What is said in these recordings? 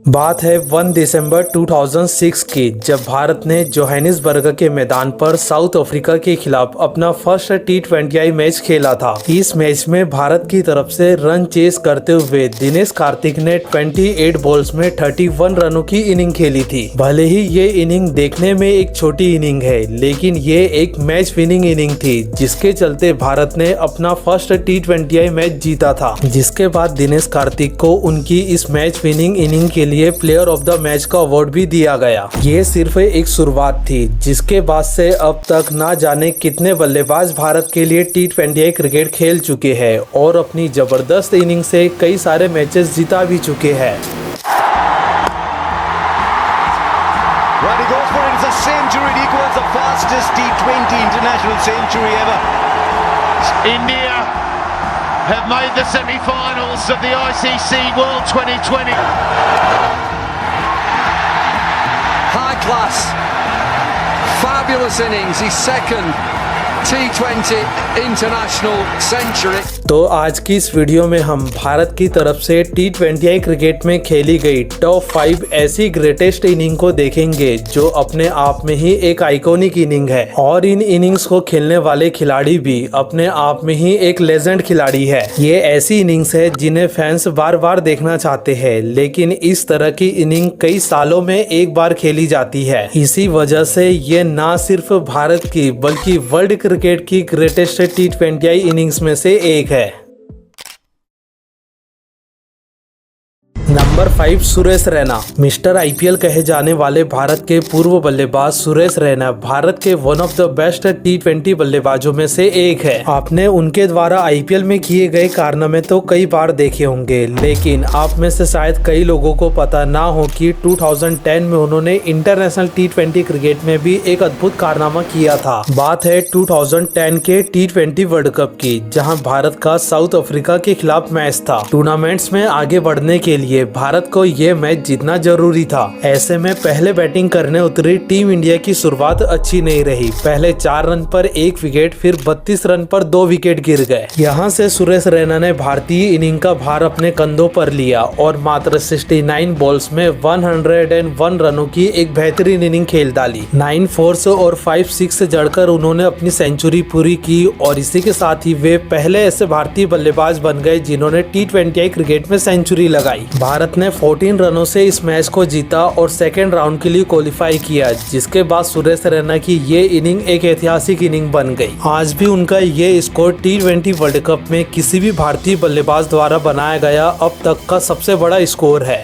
बात है 1 दिसंबर 2006 की, जब भारत ने जोहानिसबर्ग के मैदान पर साउथ अफ्रीका के खिलाफ अपना फर्स्ट T20I मैच खेला था। इस मैच में भारत की तरफ से रन चेस करते हुए दिनेश कार्तिक ने 28 बॉल्स में 31 रनों की इनिंग खेली थी। भले ही ये इनिंग देखने में एक छोटी इनिंग है, लेकिन ये एक मैच विनिंग इनिंग थी, जिसके चलते भारत ने अपना फर्स्ट T20I मैच जीता था। जिसके बाद दिनेश कार्तिक को उनकी इस मैच विनिंग इनिंग के लिए प्लेयर ऑफ द मैच का अवार्ड भी दिया गया। ये सिर्फ एक शुरुआत थी, जिसके बाद से अब तक ना जाने कितने बल्लेबाज भारत के लिए T20I क्रिकेट खेल चुके हैं और अपनी जबरदस्त इनिंग से कई सारे मैचेस जीता भी चुके हैं। India have made the semi-finals of the ICC World 2020. High class, fabulous innings, his second T20 international century. तो आज की इस वीडियो में हम भारत की तरफ से T20I क्रिकेट में खेली गई टॉप 5 ऐसी ग्रेटेस्ट इनिंग को देखेंगे, जो अपने आप में ही एक आइकॉनिक इनिंग है और इन इनिंग्स को खेलने वाले खिलाड़ी भी अपने आप में ही एक लेजेंड खिलाड़ी है। ये ऐसी इनिंग्स है जिन्हें फैंस बार बार देखना चाहते हैं, लेकिन इस तरह की इनिंग कई सालों में एक बार खेली जाती है। इसी वजह से ये ना सिर्फ भारत की बल्कि वर्ल्ड क्रिकेट की ग्रेटेस्ट T20I इनिंग्स में से एक है। Number 5, Suresh Raina. Mister IPL कहे जाने वाले भारत के पूर्व बल्लेबाज सुरेश रैना भारत के one of the best T20 बल्लेबाजों में से एक है। आपने उनके द्वारा IPL में किए गए कारनामे तो कई बार देखे होंगे, लेकिन आप में से शायद कई लोगों को पता ना हो कि 2010 में उन्होंने इंटरनेशनल T20 क्रिकेट में भी एक अद्भुत कारनामा किया था। बात है 2010 के T20 वर्ल्ड कप की, जहाँ भारत का साउथ अफ्रीका के खिलाफ मैच था। टूर्नामेंट्स में आगे बढ़ने के लिए भारत को ये मैच जीतना जरूरी था। ऐसे में पहले बैटिंग करने उतरी टीम इंडिया की शुरुआत अच्छी नहीं रही। पहले 4 रन पर 1 विकेट, फिर 32 रन पर 2 विकेट गिर गए। यहाँ से सुरेश रैना ने भारतीय इनिंग का भार अपने कंधों पर लिया और मात्र 69 बॉल्स में 101 रनों की एक बेहतरीन इनिंग खेल डाली। 9 फोर्स और 5 6 जड़कर उन्होंने अपनी सेंचुरी पूरी की और इसी के साथ ही वे पहले ऐसे भारतीय बल्लेबाज बन गए जिन्होंने T20I क्रिकेट में सेंचुरी लगाई। भारत ने 14 रनों से इस मैच को जीता और सेकेंड राउंड के लिए क्वालिफाई किया, जिसके बाद सुरेश रैना की ये इनिंग एक ऐतिहासिक इनिंग बन गई। आज भी उनका ये स्कोर T20 वर्ल्ड कप में किसी भी भारतीय बल्लेबाज द्वारा बनाया गया अब तक का सबसे बड़ा स्कोर है।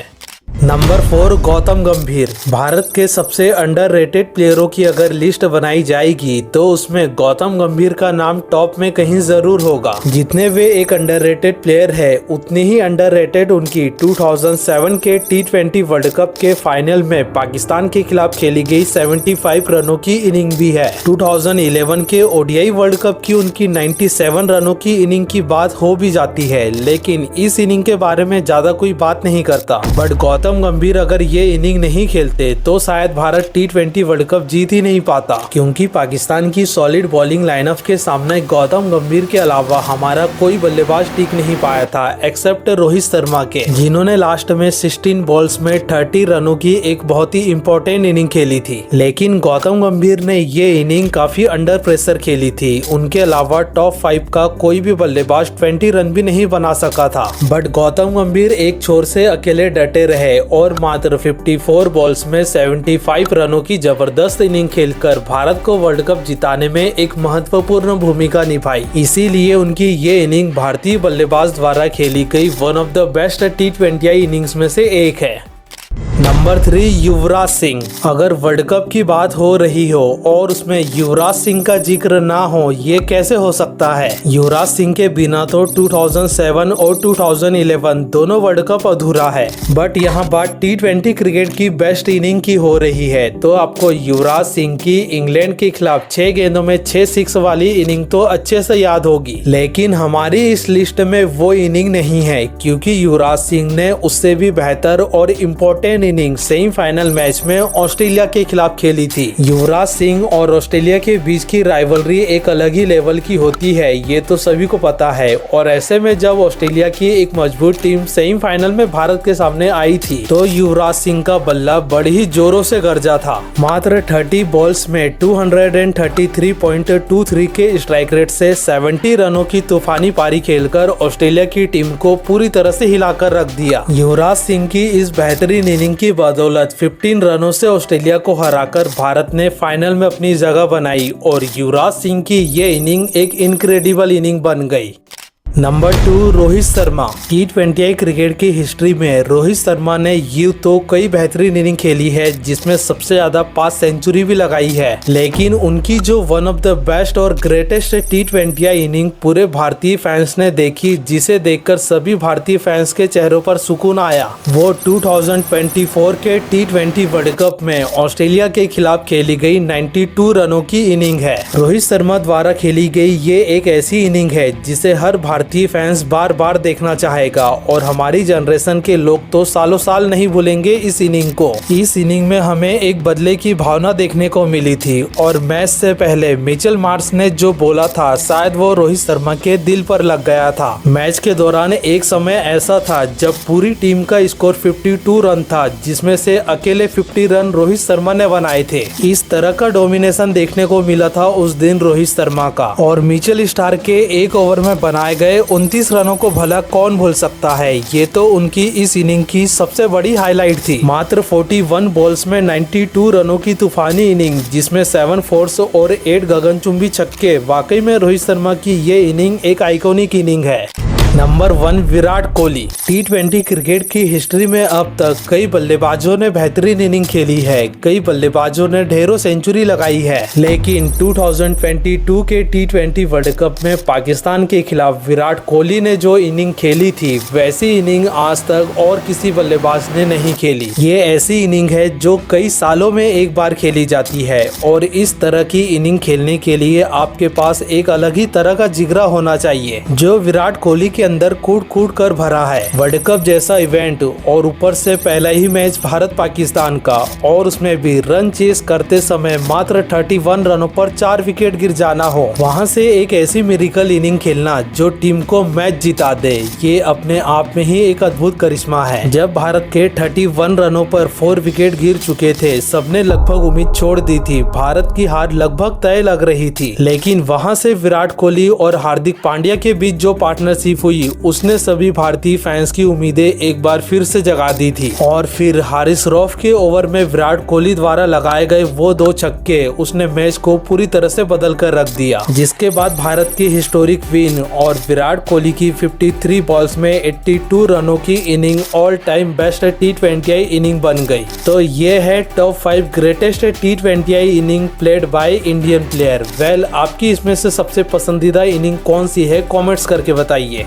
नंबर 4, गौतम गंभीर। भारत के सबसे अंडररेटेड प्लेयरों की अगर लिस्ट बनाई जाएगी तो उसमें गौतम गंभीर का नाम टॉप में कहीं जरूर होगा। जितने वे एक अंडररेटेड प्लेयर है, उतनी ही अंडररेटेड उनकी 2007 के T20 वर्ल्ड कप के फाइनल में पाकिस्तान के खिलाफ खेली गई 75 रनों की इनिंग भी है। 2011 के ODI वर्ल्ड कप की उनकी 97 रनों की इनिंग की बात हो भी जाती है, लेकिन इस इनिंग के बारे में ज्यादा कोई बात नहीं करता। बट गौतम गंभीर अगर ये इनिंग नहीं खेलते तो शायद भारत T20 वर्ल्ड कप जीत ही नहीं पाता, क्योंकि पाकिस्तान की सॉलिड बॉलिंग लाइनअप के सामने गौतम गंभीर के अलावा हमारा कोई बल्लेबाज टिक नहीं पाया था, एक्सेप्ट रोहित शर्मा के, जिन्होंने लास्ट में 16 बॉल्स में 30 रनों की एक बहुत ही इंपॉर्टेंट इनिंग खेली थी। लेकिन गौतम गंभीर ने ये इनिंग काफी अंडर प्रेशर खेली थी। उनके अलावा टॉप 5 का कोई भी बल्लेबाज 20 रन भी नहीं बना सका था। बट गौतम गंभीर एक छोर से अकेले डटे रहे और मात्र 54 बॉल्स में 75 रनों की जबरदस्त इनिंग खेलकर भारत को वर्ल्ड कप जिताने में एक महत्वपूर्ण भूमिका निभाई। इसीलिए उनकी ये इनिंग भारतीय बल्लेबाज द्वारा खेली गई one of the best T20I innings में से एक है। नंबर 3, युवराज सिंह। अगर वर्ल्ड कप की बात हो रही हो और उसमें युवराज सिंह का जिक्र ना हो, ये कैसे हो सकता है। युवराज सिंह के बिना तो 2007 और 2011 दोनों वर्ल्ड कप अधूरा है। बट यहाँ बात T20 क्रिकेट की बेस्ट इनिंग की हो रही है, तो आपको युवराज सिंह की इंग्लैंड के खिलाफ 6 गेंदों में 6 6 वाली इनिंग तो अच्छे से याद होगी। लेकिन हमारी इस लिस्ट में वो इनिंग नहीं है, क्योंकि युवराज सिंह ने उससे भी बेहतर और important inning inning semifinal match में ऑस्ट्रेलिया के खिलाफ खेली थी। युवराज सिंह और ऑस्ट्रेलिया के बीच की राइवलरी एक अलग ही लेवल की होती है, ये तो सभी को पता है। और ऐसे में जब ऑस्ट्रेलिया की एक मजबूत टीम सेमीफाइनल में भारत के सामने आई थी तो युवराज सिंह का बल्ला बड़ी ही जोरों से गरजा था। मात्र 30 बॉल्स में 233.23 के स्ट्राइक रेट से 70 रनों की तूफानी पारी खेलकर ऑस्ट्रेलिया की टीम को पूरी तरह से हिलाकर रख दिया। युवराज सिंह की इस बेहतरीन इनिंग की बदौलत 15 रनों से ऑस्ट्रेलिया को हराकर भारत ने फाइनल में अपनी जगह बनाई और युवराज सिंह की ये इनिंग एक इनक्रेडिबल इनिंग बन गई। Number 2, Rohit Sharma. T20 cricket की हिस्ट्री में रोहित शर्मा ने यूं तो कई बेहतरीन इनिंग खेली है, जिसमें सबसे ज्यादा 5 सेंचुरी भी लगाई है, लेकिन उनकी जो वन ऑफ द बेस्ट और ग्रेटेस्ट T20 इनिंग पूरे भारतीय फैंस ने देखी, जिसे देखकर सभी भारतीय फैंस के चेहरों पर सुकून आया, वो 2024 के T20 वर्ल्ड कप में ऑस्ट्रेलिया के खिलाफ खेली गई 92 रनों की इनिंग है। रोहित शर्मा द्वारा खेली गई ये एक ऐसी इनिंग है जिसे हर भारतीय फैंस बार बार देखना चाहेगा और हमारी जनरेशन के लोग तो सालों साल नहीं भूलेंगे इस इनिंग को। इस इनिंग में हमें एक बदले की भावना देखने को मिली थी और मैच से पहले मिचेल मार्श ने जो बोला था शायद वो रोहित शर्मा के दिल पर लग गया था। मैच के दौरान एक समय ऐसा था जब पूरी टीम का स्कोर 52 रन था, जिसमें से अकेले 50 रन रोहित शर्मा ने बनाए थे। इस तरह का डोमिनेशन देखने को मिला था उस दिन रोहित शर्मा का। और मिचेल स्टार्क के एक ओवर में बनाए गए 29 रनों को भला कौन भूल सकता है। ये तो उनकी इस इनिंग की सबसे बड़ी हाईलाइट थी। मात्र 41 बॉल्स में 92 रनों की तूफानी इनिंग, जिसमें 7 फोर्स और 8 गगनचुंबी छक्के। वाकई में रोहित शर्मा की ये इनिंग एक आइकॉनिक इनिंग है। Number 1, Virat Kohli. T20 cricket की हिस्ट्री में अब तक कई बल्लेबाजों ने बेहतरीन इनिंग खेली है, कई बल्लेबाजों ने ढेरों सेंचुरी लगाई है, लेकिन 2022 के T20 वर्ल्ड कप में पाकिस्तान के खिलाफ विराट कोहली ने जो इनिंग खेली थी, वैसी इनिंग आज तक और किसी बल्लेबाज ने नहीं खेली। ये ऐसी इनिंग है जो कई सालों में एक बार खेली जाती है और इस तरह की इनिंग खेलने के लिए आपके पास एक अलग ही तरह का जिगरा होना चाहिए, जो विराट कोहली के अंदर कूट कूट कर भरा है। वर्ल्ड कप जैसा इवेंट और ऊपर से पहला ही मैच भारत पाकिस्तान का, और उसमें भी रन चेस करते समय मात्र 31 रनों पर 4 विकेट गिर जाना हो, वहां से एक ऐसी मिरेकल इनिंग खेलना जो टीम को मैच जिता दे, ये अपने आप में ही एक अद्भुत करिश्मा है। जब भारत के 31 रनों पर 4 विकेट गिर चुके थे, सबने लगभग उम्मीद छोड़ दी थी, भारत की हार लगभग तय लग रही थी, लेकिन वहां से विराट कोहली और हार्दिक पांड्या के बीच जो पार्टनरशिप हुई, उसने सभी भारतीय फैंस की उम्मीदें एक बार फिर से जगा दी थी। और फिर हारिस रऊफ के ओवर में विराट कोहली द्वारा लगाए गए वो 2 छक्के, उसने मैच को पूरी तरह से बदल कर रख दिया, जिसके बाद भारत की हिस्टोरिक विन और विराट कोहली की 53 बॉल्स में 82 रनों की inning all time best T20 inning बन गई। तो ये है top 5 greatest T20 inning played by Indian player. Well, आपकी इसमें से सबसे पसंदीदा इनिंग कौन सी है, कमेंट्स करके बताइए।